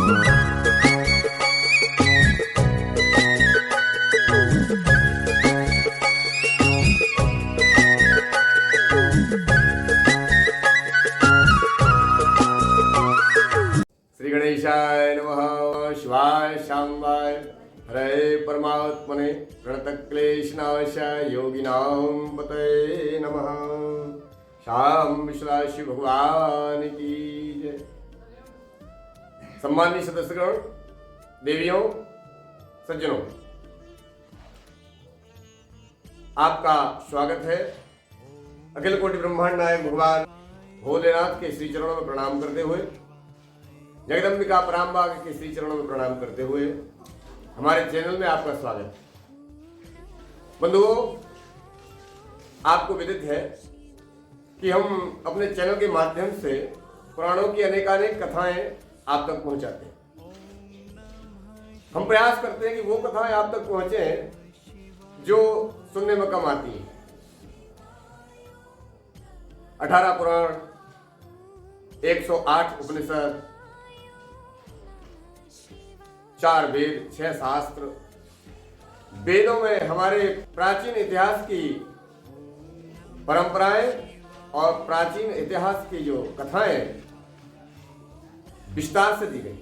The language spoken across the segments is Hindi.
श्री गणेशाय नमः। शिवाय शाम्बाय हरे परमात्मने प्रणतक्लेशनाशाय योगिनां पतये नमः। शाम विश्वासी भगवान की जय। सम्मानित सदस्यगण, देवियों, सज्जनों, आपका स्वागत है। अखिल कोटि ब्रह्मांड नायक भगवान भोलेनाथ के श्री चरणों में प्रणाम करते हुए, जगदम्बिका पराम्बा के श्री चरणों में प्रणाम करते हुए हमारे चैनल में आपका स्वागत है। बंधुओं, आपको विदित है कि हम अपने चैनल के माध्यम से पुराणों की अनेकानेक कथाएं आप तक पहुंचाते हैं। हम प्रयास करते हैं कि वो कथाएं आप तक पहुंचे जो सुनने में कम आती हैं। 18 पुराण, 108 उपनिषद, 4 वेद, 6 शास्त्र, वेदों में हमारे प्राचीन इतिहास की परंपराएं और प्राचीन इतिहास की जो कथाएं विस्तार से दी गई।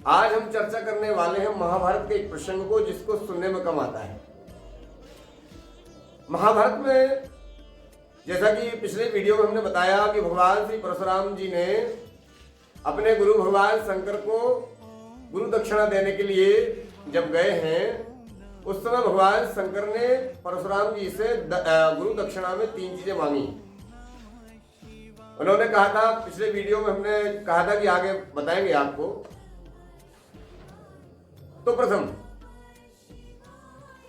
आज हम चर्चा करने वाले हैं महाभारत के एक प्रसंग को जिसको सुनने में कम आता है। महाभारत में, जैसा कि पिछले वीडियो में हमने बताया कि भगवान श्री परशुराम जी ने अपने गुरु भगवान शंकर को गुरु दक्षिणा देने के लिए जब गए हैं, उस समय भगवान शंकर ने परशुराम जी से गुरु दक्षिणा में 3 चीजें मांगी। उन्होंने कहा था, पिछले वीडियो में हमने कहा था कि आगे बताएंगे आपको। तो प्रथम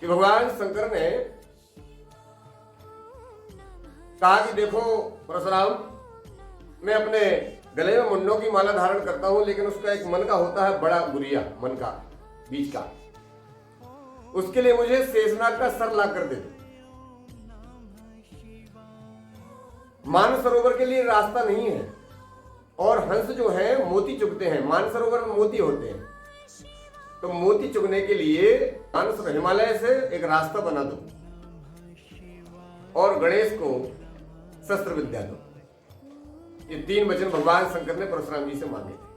कि भगवान शंकर ने कहा कि देखो परशुराम, मैं अपने गले में मुंडों की माला धारण करता हूं, लेकिन उसका एक मन का होता है बड़ा गुरिया, मन का बीच का। उसके लिए मुझे शेषनाग का सर ला कर दे दो। मानसरोवर के लिए रास्ता नहीं है और हंस जो है मोती चुगते हैं। मानसरोवर में मोती होते हैं, तो मोती चुगने के लिए हिमालय से एक रास्ता बना दो और गणेश को शस्त्र विद्या दो। ये 3 वचन भगवान शंकर ने परशुराम जी से मांगे थे।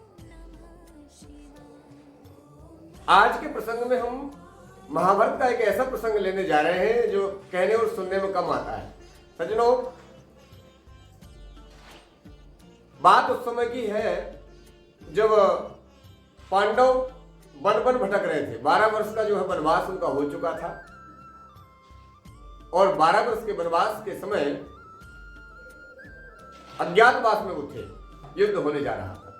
आज के प्रसंग में हम महाभारत का एक ऐसा प्रसंग लेने जा रहे हैं जो कहने और सुनने में कम आता है। सज्जनों, बात उस समय की है जब पांडव वन भटक रहे थे। 12 वर्ष का जो है वनवास उनका हो चुका था और 12 वर्ष के वनवास के समय अज्ञातवास में वो थे। युद्ध होने जा रहा था।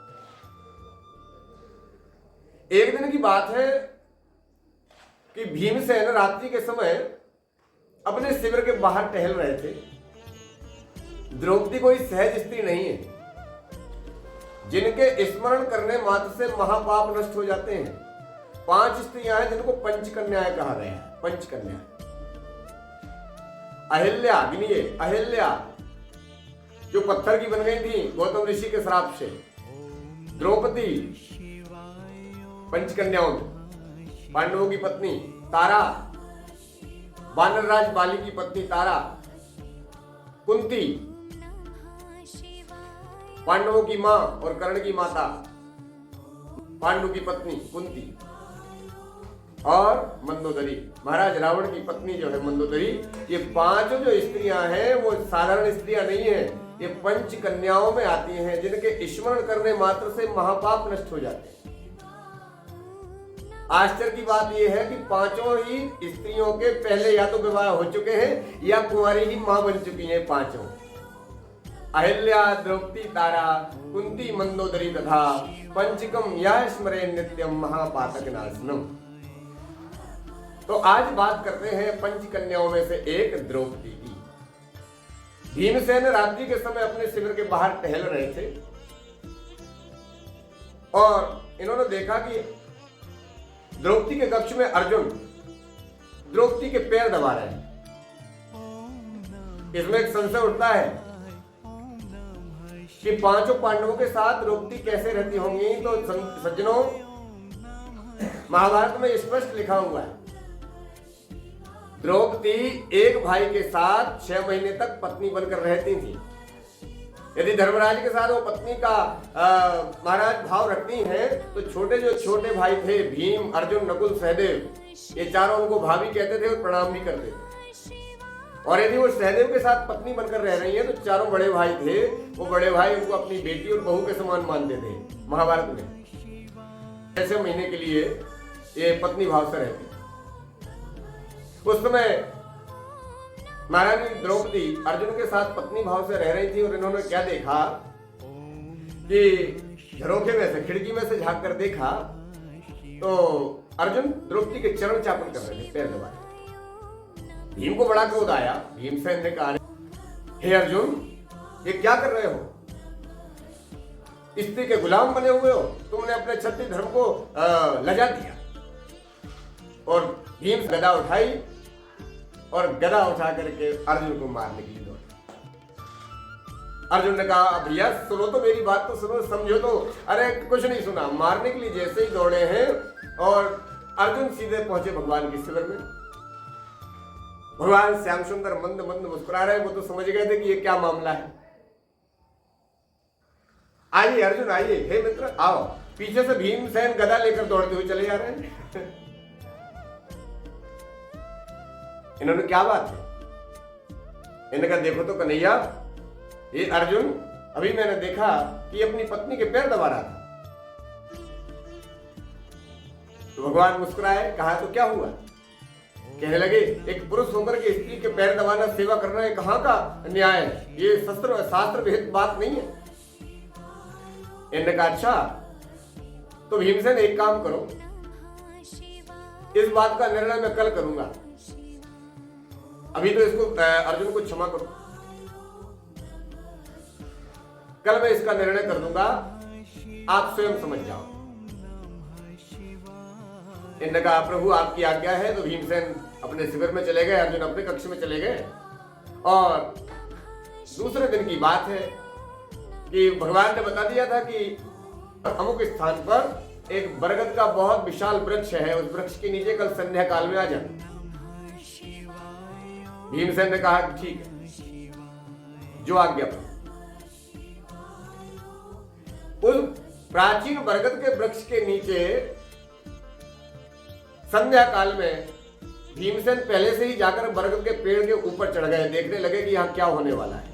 एक दिन की बात है कि भीमसेन रात्रि के समय अपने शिविर के बाहर टहल रहे थे। द्रौपदी कोई सहज स्त्री नहीं है जिनके स्मरण करने मात्र से महापाप नष्ट हो जाते हैं। 5 स्त्रियां हैं जिनको पंचकन्याएं कहा गया है। पंचकन्या, अहिल्या, गिनिए, अहिल्या जो पत्थर की बन गई थी गौतम ऋषि के श्राप से। द्रौपदी पंचकन्याओं में, पांडवों की पत्नी तारा, वानरराज बाली की पत्नी तारा, कुंती पांडवों की मां और कर्ण की माता, पांडु की पत्नी कुंती, और मंदोदरी, महाराज रावण की पत्नी जो है मंदोदरी। ये 5 जो स्त्रियां हैं वो साधारण स्त्रियां नहीं है, ये पंच कन्याओं में आती हैं जिनके स्मरण करने मात्र से महापाप नष्ट हो जाते हैं। आश्चर्य की बात यह है कि 5 ही स्त्रियों के पहले या तो विवाह हो चुके हैं या कुंवारी ही मां बन चुकी हैं। 5 अहिल्या, द्रौपदी, तारा, कुंती, मंदोदरी तथा पंचकम या स्मरे नित्यम महापातक नाशनम। तो आज बात करते हैं पंचकन्याओं में से एक द्रौपदी की। भीमसेन रात्रि के समय अपने शिविर के बाहर टहल रहे थे और इन्होंने देखा कि द्रौपदी के कक्ष में अर्जुन द्रौपदी के पैर दबा रहे हैं। इसमें एक संशय उठता है कि पांचों पांडवों के साथ द्रौपदी कैसे रहती होंगी, तो सज्जनों महाभारत में स्पष्ट लिखा हुआ है, द्रौपदी एक भाई के साथ 6 महीने तक पत्नी बनकर रहती थी। यदि धर्मराज के साथ वो पत्नी का महाराज भाव रखती हैं, तो जो छोटे भाई थे, भीम, अर्जुन, नकुल, सहदेव, ये चारों उनको भाभी कहते थे और प्रणाम भी करते थे। और यदि वो सहदेव के साथ पत्नी बनकर रह रही है, तो चारों बड़े भाई थे, वो बड़े भाई उनको अपनी बेटी और बहू के समान मानते थे। महाभारत में 6 महीने के लिए ये पत्नी भाव से रहती। उस समय महारानी द्रौपदी अर्जुन के साथ पत्नी भाव से रह रही थी, और इन्होंने क्या देखा कि झरोखे में से, खिड़की में से झांक कर देखा तो अर्जुन द्रौपदी के चरण चापन कर रहे थे, पैर दबा रहे। भीम को बड़ा क्रोध आया। भीमसेन ने कहा, हे अर्जुन, ये क्या कर रहे हो? स्त्री के गुलाम बने हुए हो, तुमने अपने क्षत्रिय धर्म को लजा दिया। और भीम गदा उठाई और गदा उठा करके अर्जुन को मारने के लिए दौड़े। अर्जुन ने कहा, भैया सुनो तो मेरी बात तो सुनो, समझो तो। अरे कुछ नहीं सुना, मारने के लिए जैसे ही दौड़े हैं और अर्जुन सीधे पहुंचे भगवान के शिविर में। भगवान श्याम सुंदर मंद मंद मुस्कुरा रहे, वो तो समझ गए थे कि ये क्या मामला है। आइए अर्जुन आइए, हे मित्र आओ। पीछे से भीमसेन गदा लेकर दौड़ते हुए चले जा रहे हैं। इन्होंने क्या बात है? इन्होंने कहा, देखो तो कन्हैया, ये अर्जुन अभी मैंने देखा कि अपनी पत्नी के पैर दबा रहा था। तो भगवान मुस्कुराए, कहा तो क्या हुआ? कहने लगे, एक पुरुष होकर के स्त्री के पैर दबाना, सेवा करना, ये कहां का न्याय है? ये शास्त्र विहित बात नहीं है। इन्होंने कहा, अच्छा तो भीमसेन एक काम करो, इस बात का निर्णय मैं कल करूंगा, अभी तो इसको अर्जुन को क्षमा करो, कल मैं इसका निर्णय कर दूंगा, आप स्वयं समझ जाओ। इन्होंने कहा, प्रभु आपकी आज्ञा है। तो भीमसेन अपने शिविर में चले गए, अर्जुन अपने कक्ष में चले गए। और दूसरे दिन की बात है कि भगवान ने बता दिया था कि अमुक स्थान पर एक बरगद का बहुत विशाल वृक्ष है, उस वृक्ष के नीचे कल संध्या काल में आ जाना। भीमसेन ने कहा, ठीक है, जो आज्ञा पर। उस प्राचीन बरगद के वृक्ष के नीचे संध्या काल में भीमसेन पहले से ही जाकर बरगद के पेड़ के ऊपर चढ़ गए, देखने लगे कि यहां क्या होने वाला है।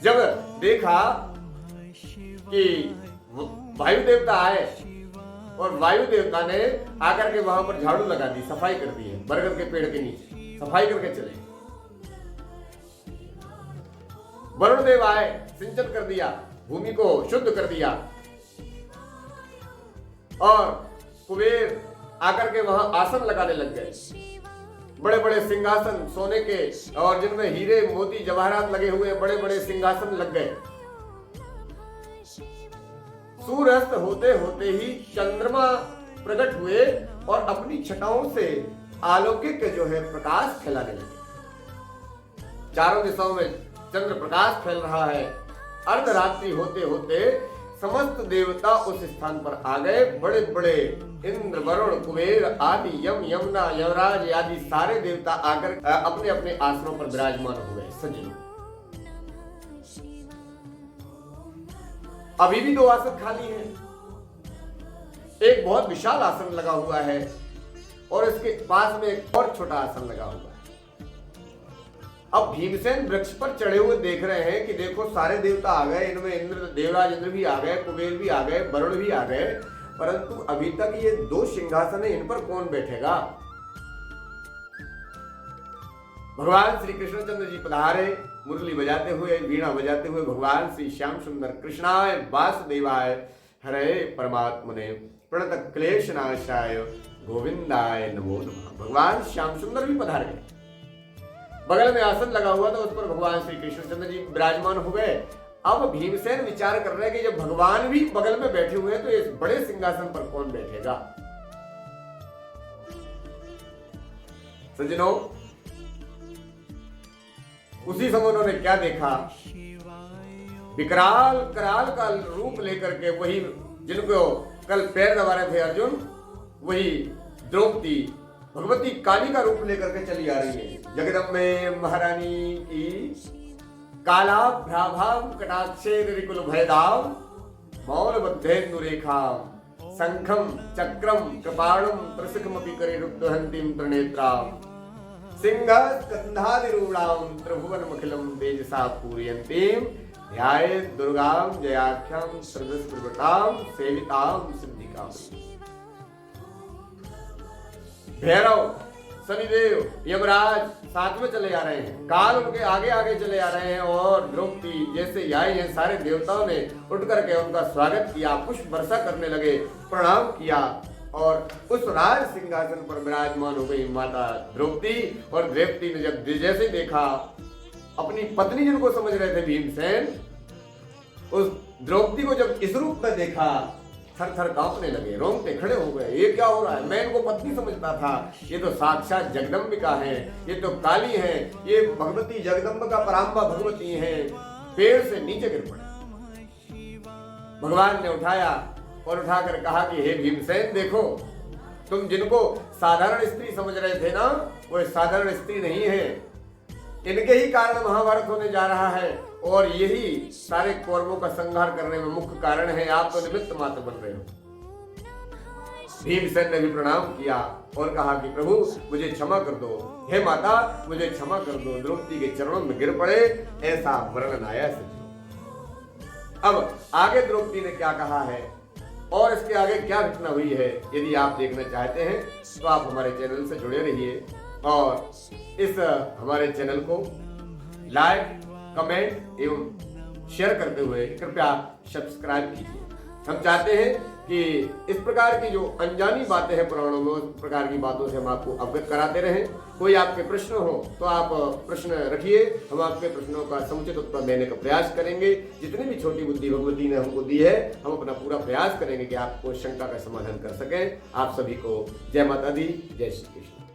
जब देखा कि वायु देवता आए, और वायु देवता ने आकर के वहां पर झाड़ू लगा दी, सफाई कर दी है, बरगद के पेड़ के नीचे सफाई करके चले। वरुण देव आए, सिंचन कर दिया, भूमि को शुद्ध कर दिया। और कुबेर आकर के वहां आसन लगाने लग गए, बड़े बड़े सिंहासन सोने के, और जिनमें हीरे मोती जवाहरात लगे हुए बड़े बड़े सिंहासन लग गए। सूर्यास्त होते होते ही चंद्रमा प्रकट हुए और अपनी छटाओं से अलौकिक जो है प्रकाश फैलाने लगे। चारों दिशाओं में चंद्र प्रकाश फैल रहा है। अर्धरात्रि होते होते समस्त देवता उस स्थान पर आ गए। बड़े बड़े इंद्र, वरुण, कुबेर आदि, यम, यमुना, यमराज आदि सारे देवता आकर अपने अपने आसनों पर विराजमान हो गए। सज्जनों, अभी भी 2 आसन खाली हैं। एक बहुत विशाल आसन लगा हुआ है और इसके पास में एक और छोटा आसन लगा हुआ है। अब भीमसेन वृक्ष पर चढ़े हुए देख रहे हैं कि देखो सारे देवता आ गए, इनमें इंद्र, देवराज इंद्र भी आ गए, कुबेर भी आ गए, वरुण भी आ गए, परंतु अभी तक ये 2 सिंहासन है, इन पर कौन बैठेगा? भगवान श्री कृष्णचंद्र जी पधारे, मुरली बजाते हुए, वीणा बजाते हुए। भगवान श्री श्याम सुंदर कृष्णाय वासुदेवाय हरे परमात्मने प्रणत क्लेश नाशाय गोविंदाय नमो नमः। भगवान श्याम सुंदर भी पधार गए। बगल में आसन लगा हुआ था, उस पर भगवान श्री कृष्णचंद्र जी विराजमान हो गए। अब भीमसेन विचार कर रहे हैं कि जब भगवान भी बगल में बैठे हुए हैं तो इस बड़े सिंहासन पर कौन बैठेगा? सज्जनों, उसी समय उन्होंने क्या देखा, विकराल कराल का रूप लेकर के, वही जिनको कल पैर दबा रहे थे अर्जुन, वही द्रौपदी भगवती काली का रूप लेकर के चली आ रही है। जगदम्बे महारानी की कालाभ्राभाम कटाक्षे रिकुल भयदाम मौल बद्धेन्दु रेखाम शंखम चक्रम कृपाणम त्रिशिखमपि करे रुद्धहंतीम त्रिनेत्राम सिंह स्कंधादिरूढ़ाम त्रिभुवन मखिलम तेजसा पूरयन्तीम ध्यायेत् दुर्गाम जयाख्याम सर्वस्प्रभृताम सेविताम सिद्धिकाम। भैरव, शनिदेव, यमराज साथ में चले आ रहे हैं, काल उनके आगे आगे चले आ रहे हैं, और द्रौपदी जैसे ही आई हैं, सारे देवताओं ने उठ करके उनका स्वागत किया, पुष्प वर्षा करने लगे, प्रणाम किया, और उस राज सिंहासन पर विराजमान हो गई माता द्रौपदी। और द्रौपदी ने जब जैसे देखा अपनी पत्नी, जिनको समझ रहे थे भीमसेन, उस द्रौपदी को जब इस रूप में देखा, थर थर कांपने लगे, रोंगटे खड़े हो गए। ये क्या हो रहा है? मैं इनको पत्नी समझता था, ये तो साक्षात जगदम्बिका है, ये तो काली है, ये भगवती जगदम्बिका पराम्बा भगवती है। पेड़ से नीचे गिर पड़े। भगवान ने उठाया और उठाकर कहा कि हे भीमसेन, देखो, तुम जिनको साधारण स्त्री समझ रहे थे ना, वो साधारण स्त्री नहीं है, इनके ही कारण महाभारत होने जा रहा है, और यही सारे कौरवों का संहार करने में मुख्य कारण है। आप तो निमित्त मात्र बन रहे हो। भीमसेन ने भी प्रणाम किया और कहा कि प्रभु मुझे क्षमा कर दो, हे माता मुझे क्षमा कर दो। द्रौपदी के चरणों में गिर पड़े, ऐसा वर्णन आया सचिव। अब आगे द्रौपदी ने क्या कहा है और इसके आगे क्या घटना हुई है, यदि आप देखना चाहते हैं तो आप हमारे चैनल से जुड़े रहिए, और इस हमारे चैनल को लाइक, कमेंट एवं शेयर करते हुए कृपया सब्सक्राइब कीजिए। हम चाहते हैं कि इस प्रकार की जो अनजानी बातें हैं पुराणों में, उस प्रकार की बातों से हम आपको अवगत कराते रहें। कोई आपके प्रश्न हो तो आप प्रश्न रखिए, हम आपके प्रश्नों का समुचित उत्तर देने का प्रयास करेंगे। जितनी भी छोटी बुद्धि भगवती ने हमको दी है, हम अपना पूरा प्रयास करेंगे कि आपको शंका का समाधान कर सकें। आप सभी को जय माता दी, जय श्री कृष्ण।